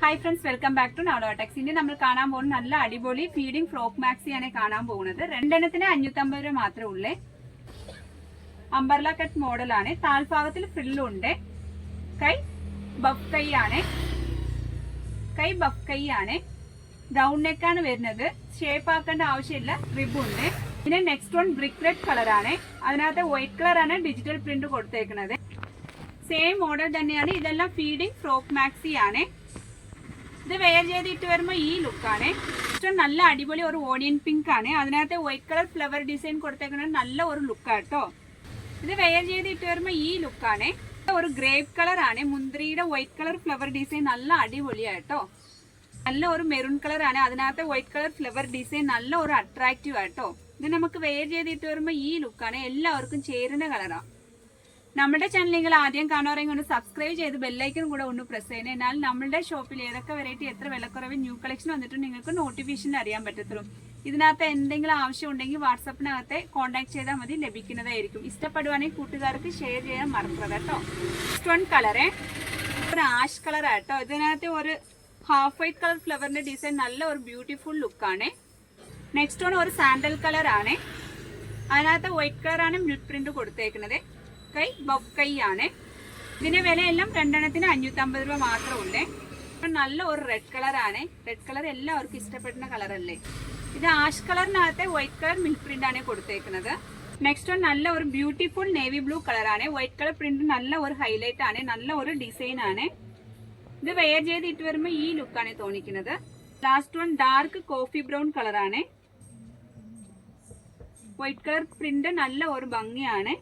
Hi friends, welcome back to നവലോടെക്സ്. ഇനി നമ്മൾ കാണാൻ പോകുന്നത് നല്ല അടിപൊളി ഫീഡിംഗ് ഫ്രോക്ക് മാക്സിയാണ് കാണാൻ പോകുന്നത്. രണ്ടെണ്ണത്തിന് 550 രൂപ മാത്രമേ ഉള്ളേ. അംബർല കട്ട് മോഡലാണ്. താഴ്ഭാഗത്തിൽ ഫ്രില്ലുണ്ട്. കൈ ബഫ് കൈ ആണ്. റൗണ്ട് നെക്കാണ് വരുന്നത്. ഷേപ്പ് ആക്കേണ്ട ആവശ്യമില്ല. റിബുണ്ട്. പിന്നെ നെക്സ്റ്റ് വൺ ബ്രിക്ക് റെഡ് കളറാണ്. അതിനകത്ത് വൈറ്റ് കളറാണ് ഡിജിറ്റൽ പ്രിന്റ് കൊടുത്തേക്കുന്നത്. സെയിം മോഡൽ തന്നെയാണ്. ഇതെല്ലാം ഫീഡിംഗ് ഫ്രോക്ക് മാക്സി ആണ്. ഇത് വെയർ ചെയ്തിട്ട് വരുമ്പോൾ ഈ ലുക്കാണ്. നല്ല അടിപൊളി ഒരു ഓണിയൻ പിങ്ക് ആണ്. അതിനകത്ത് വൈറ്റ് കളർ ഫ്ലവർ ഡിസൈൻ കൊടുത്തേക്കുന്നത് നല്ല ഒരു ലുക്കാണ് കേട്ടോ. ഇത് വെയർ ചെയ്തിട്ട് വരുമ്പോൾ ഈ ലുക്കാണ്. ഒരു ഗ്രേപ്പ് കളർ ആണ്. മുന്തിരിയുടെ വൈറ്റ് കളർ ഫ്ലവർ ഡിസൈൻ നല്ല അടിപൊളിയാട്ടോ. നല്ല ഒരു മെറൂൺ കളർ ആണ്. അതിനകത്ത് വൈറ്റ് കളർ ഫ്ലവർ ഡിസൈൻ നല്ല ഒരു അട്രാക്റ്റീവ് ആട്ടോ. ഇത് നമുക്ക് വെയർ ചെയ്തിട്ട് വരുമ്പോൾ ഈ ലുക്കാണ്. എല്ലാവർക്കും ചേരുന്ന കളറാണ്. നമ്മുടെ ചാനൽ നിങ്ങൾ ആദ്യം കാണുവാറെങ്കിൽ ഒന്ന് സബ്സ്ക്രൈബ് ചെയ്ത് ബെല്ലൈക്കൺ കൂടെ ഒന്ന് പ്രസ് ചെയ്യണം. എന്നാൽ നമ്മുടെ ഷോപ്പിൽ ഏതൊക്കെ വെറൈറ്റി എത്ര വിലക്കുറവ് ന്യൂ കളക്ഷൻ വന്നിട്ട് നിങ്ങൾക്ക് നോട്ടിഫിക്കേഷൻ അറിയാൻ പറ്റത്തുള്ളൂ. ഇതിനകത്ത് എന്തെങ്കിലും ആവശ്യം ഉണ്ടെങ്കിൽ വാട്സപ്പിനകത്ത് കോൺടാക്ട് ചെയ്താൽ മതി, ലഭിക്കുന്നതായിരിക്കും. ഇഷ്ടപ്പെടുവാണെങ്കിൽ കൂട്ടുകാർക്ക് ഷെയർ ചെയ്യാൻ മറക്കരുത് കേട്ടോ. നെക്സ്റ്റ് വൺ കളറ് ഒരു ആഷ് കളർ ആട്ടോ. ഇതിനകത്ത് ഒരു ഹാഫ് വൈറ്റ് കളർ ഫ്ലവറിന്റെ ഡിസൈൻ നല്ല ഒരു ബ്യൂട്ടിഫുൾ ലുക്കാണ്. നെക്സ്റ്റ് വൺ ഒരു സാൻഡൽ കളർ ആണ്. അതിനകത്ത് വൈറ്റ് കളറാണ് മ്യൂട്ട് പ്രിന്റ് കൊടുത്തേക്കുന്നത്. കൈ ബഫ് കൈ ആണ്. ഇതിന്റെ വിലയെല്ലാം രണ്ടെണ്ണത്തിന് 550 രൂപ മാത്രമുണ്ട്. നല്ല ഒരു റെഡ് കളർ ആണ്. റെഡ് കളർ എല്ലാവർക്കും ഇഷ്ടപ്പെടുന്ന കളറല്ലേ. ഇത് ആഷ് കളറിനകത്ത് വൈറ്റ് കളർ മിൽക്ക് പ്രിന്റ് ആണ് കൊടുത്തേക്കുന്നത്. നെക്സ്റ്റ് വൺ നല്ല ഒരു ബ്യൂട്ടിഫുൾ നേവി ബ്ലൂ കളറാണ്. വൈറ്റ് കളർ പ്രിന്റ് നല്ല ഒരു ഹൈലൈറ്റ് ആണ്. നല്ല ഒരു ഡിസൈൻ ആണ്. ഇത് വെയർ ചെയ്തിട്ട് വരുമ്പോൾ ഈ ലുക്കാണ് തോന്നിക്കുന്നത്. Last one dark coffee brown കളറാണ്. വൈറ്റ് കളർ പ്രിന്റ് നല്ല ഒരു ഭംഗിയാണ്.